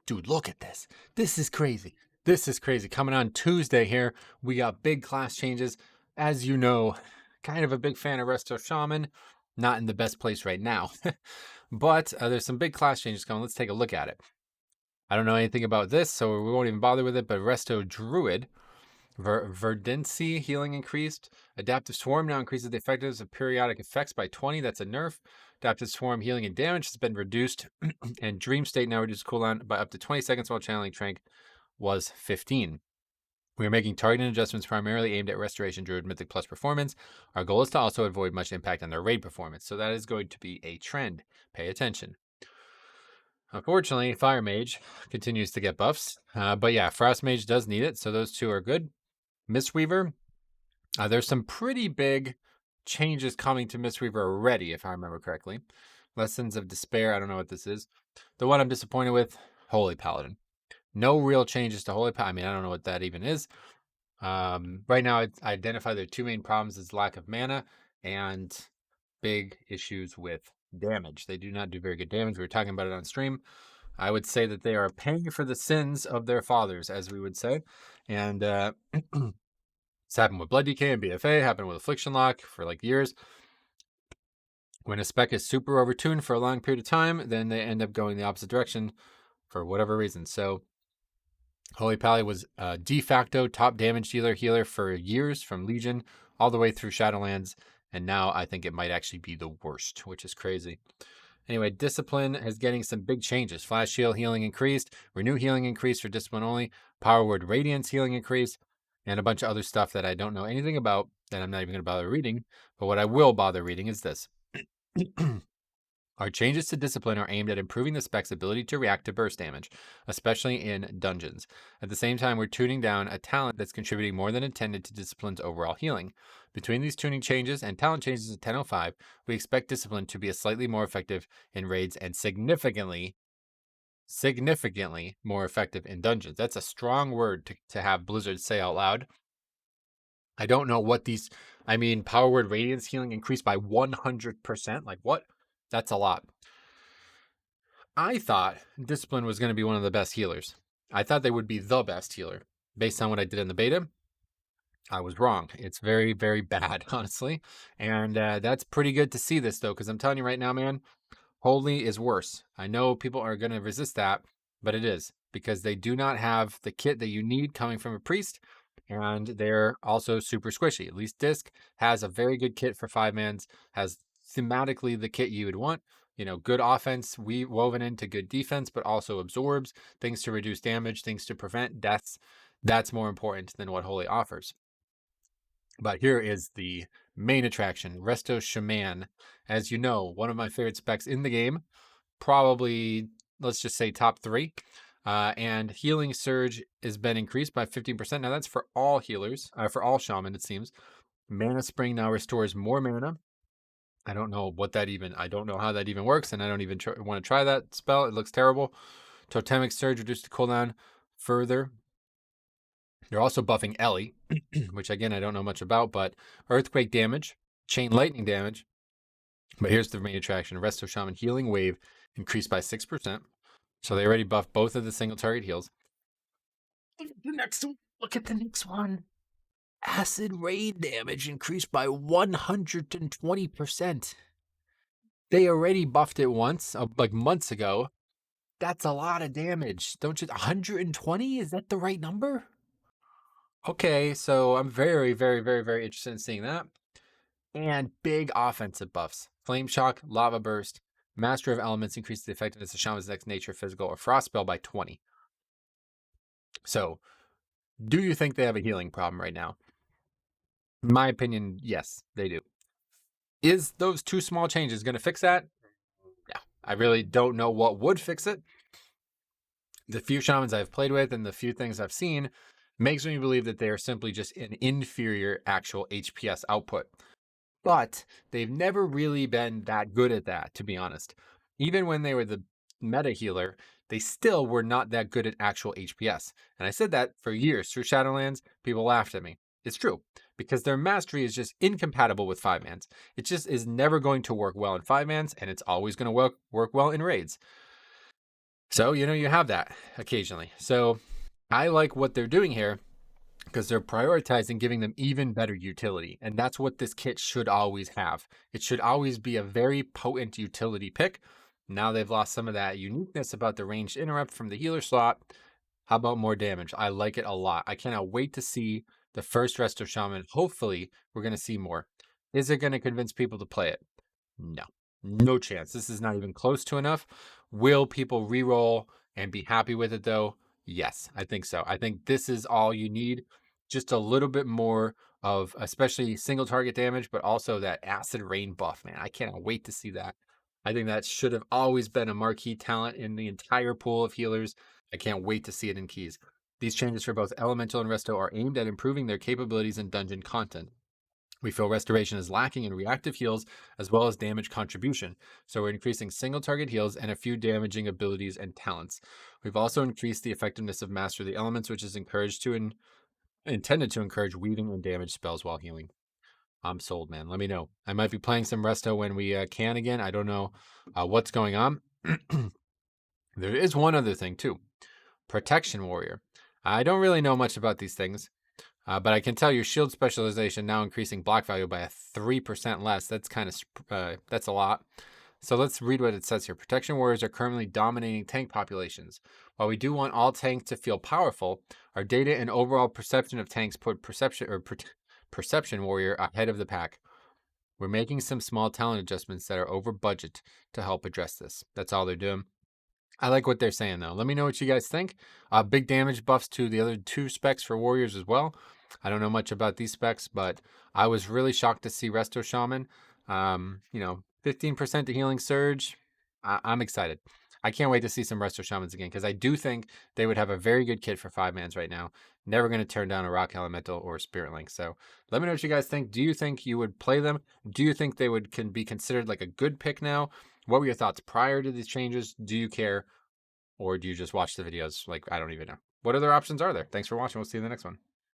Dude, look at this. This is crazy. This is crazy. Coming on Tuesday here, we got big class changes. As you know, kind of a big fan of Resto Shaman. Not in the best place right now. But there's some big class changes coming. Let's take a look at it. I don't know anything about this, so we won't even bother with it. But Resto Druid, Verdancy healing increased. Adaptive Swarm now increases the effectiveness of periodic effects by 20. That's a nerf. Adaptive Swarm healing and damage has been reduced. And Dream State now reduces cooldown by up to 20 seconds while channeling Trank was 15. We are making targeted adjustments primarily aimed at Restoration Druid Mythic Plus performance. Our goal is to also avoid much impact on their raid performance. So that is going to be a trend. Pay attention. Unfortunately, Fire Mage continues to get buffs. But yeah, Frost Mage does need it. So those two are good. Mistweaver, there's some pretty big changes coming to Mistweaver already, if I remember correctly. Lessons of Despair, I don't know what this is. The one I'm disappointed with, Holy Paladin. No real changes to Holy Paladin. I mean, I don't know what that even is. Right now, I identify their two main problems is lack of mana and big issues with damage. They do not do very good damage. We were talking about it on stream. I would say that they are paying for the sins of their fathers, as we would say. And it's happened with Blood DK and BFA, happened with Affliction Lock for like years. When a spec is super overtuned for a long period of time, then they end up going the opposite direction for whatever reason. So Holy Pally was de facto top damage healer for years, from Legion all the way through Shadowlands. And now I think it might actually be the worst, which is crazy. Anyway, Discipline is getting some big changes. Flash Shield healing increased, Renew healing increased for Discipline only, Power Word Radiance healing increased, and a bunch of other stuff that I don't know anything about, that I'm not even going to bother reading. But what I will bother reading is this. Our changes to Discipline are aimed at improving the spec's ability to react to burst damage, especially in dungeons. At the same time, we're tuning down a talent that's contributing more than intended to Discipline's overall healing. Between these tuning changes and talent changes at 10.05, we expect Discipline to be slightly more effective in raids and significantly more effective in dungeons. That's a strong word to have Blizzard say out loud. I don't know what these, Power Word Radiance healing increased by 100%. Like, what? That's a lot. I thought Discipline was going to be one of the best healers. I thought they would be the best healer. Based on what I did in the beta, I was wrong. It's very, very bad, honestly. And that's pretty good to see this, though, because I'm telling you right now, man, Holy is worse. I know people are going to resist that, but it is, because they do not have the kit that you need coming from a priest, and they're also super squishy. At least Disc has a very good kit for 5-mans, has thematically the kit you would want. You know, good offense woven into good defense, but also absorbs things to reduce damage, things to prevent deaths. That's more important than what Holy offers. But here is the main attraction, Resto Shaman. As you know, one of my favorite specs in the game, probably, let's just say top 3. And Healing Surge has been increased by 15%. Now that's for all healers, for all shaman, it seems. Mana Spring now restores more mana. I don't know I don't know how that even works, and I don't even want to try that spell. It looks terrible. Totemic Surge reduced the cooldown further. They're also buffing Ellie, which again, I don't know much about, but Earthquake damage, Chain Lightning damage. But here's the main attraction. Resto Shaman Healing Wave increased by 6%. So they already buffed both of the single target heals. Look at the next one. Acid Rain damage increased by 120%. They already buffed it once, like months ago. That's a lot of damage. Don't you? 120? Is that the right number? Okay, so I'm very, very, very, very interested in seeing that. And big offensive buffs. Flame Shock, Lava Burst, Master of Elements increases the effectiveness of Shaman's next nature, physical, or frost spell by 20. So, do you think they have a healing problem right now? In my opinion, yes, they do. Is those two small changes going to fix that? Yeah, I really don't know what would fix it. The few shamans I've played with and the few things I've seen makes me believe that they are simply just an inferior actual HPS output. But they've never really been that good at that, to be honest. Even when they were the meta healer, they still were not that good at actual HPS. And I said that for years through Shadowlands. People laughed at me. It's true, because their mastery is just incompatible with 5-mans. It just is never going to work well in 5-mans, and it's always going to work well in raids. So, you have that occasionally. So, I like what they're doing here because they're prioritizing giving them even better utility. And that's what this kit should always have. It should always be a very potent utility pick. Now they've lost some of that uniqueness about the ranged interrupt from the healer slot. How about more damage? I like it a lot. I cannot wait to see the first Resto Shaman. Hopefully, we're going to see more. Is it going to convince people to play it? No, no chance. This is not even close to enough. Will people reroll and be happy with it though? Yes, I think so. I think this is all you need. Just a little bit more of especially single target damage, but also that acid rain buff, man. I cannot wait to see that. I think that should have always been a marquee talent in the entire pool of healers. I can't wait to see it in keys. These changes for both Elemental and Resto are aimed at improving their capabilities in dungeon content. We feel restoration is lacking in reactive heals as well as damage contribution, so we're increasing single target heals and a few damaging abilities and talents. We've also increased the effectiveness of Master the Elements, which is intended to encourage weaving and damage spells while healing. I'm sold, man. Let me know. I might be playing some Resto when we can again. I don't know what's going on. There is one other thing too. Protection Warrior. I don't really know much about these things. But I can tell your shield specialization now increasing block value by a 3% less. That's that's a lot. So let's read what it says here. Protection warriors are currently dominating tank populations. While we do want all tanks to feel powerful, our data and overall perception of tanks put perception warrior ahead of the pack. We're making some small talent adjustments that are over budget to help address this. That's all they're doing. I like what they're saying though. Let me know what you guys think. Big damage buffs to the other two specs for warriors as well. I don't know much about these specs, but I was really shocked to see Resto Shaman. 15% to healing surge. I'm excited. I can't wait to see some Resto Shamans again because I do think they would have a very good kit for 5-mans right now. Never going to turn down a Rock Elemental or a Spirit Link. So let me know what you guys think. Do you think you would play them? Do you think they can be considered like a good pick now? What were your thoughts prior to these changes? Do you care? Or do you just watch the videos? Like, I don't even know. What other options are there? Thanks for watching. We'll see you in the next one.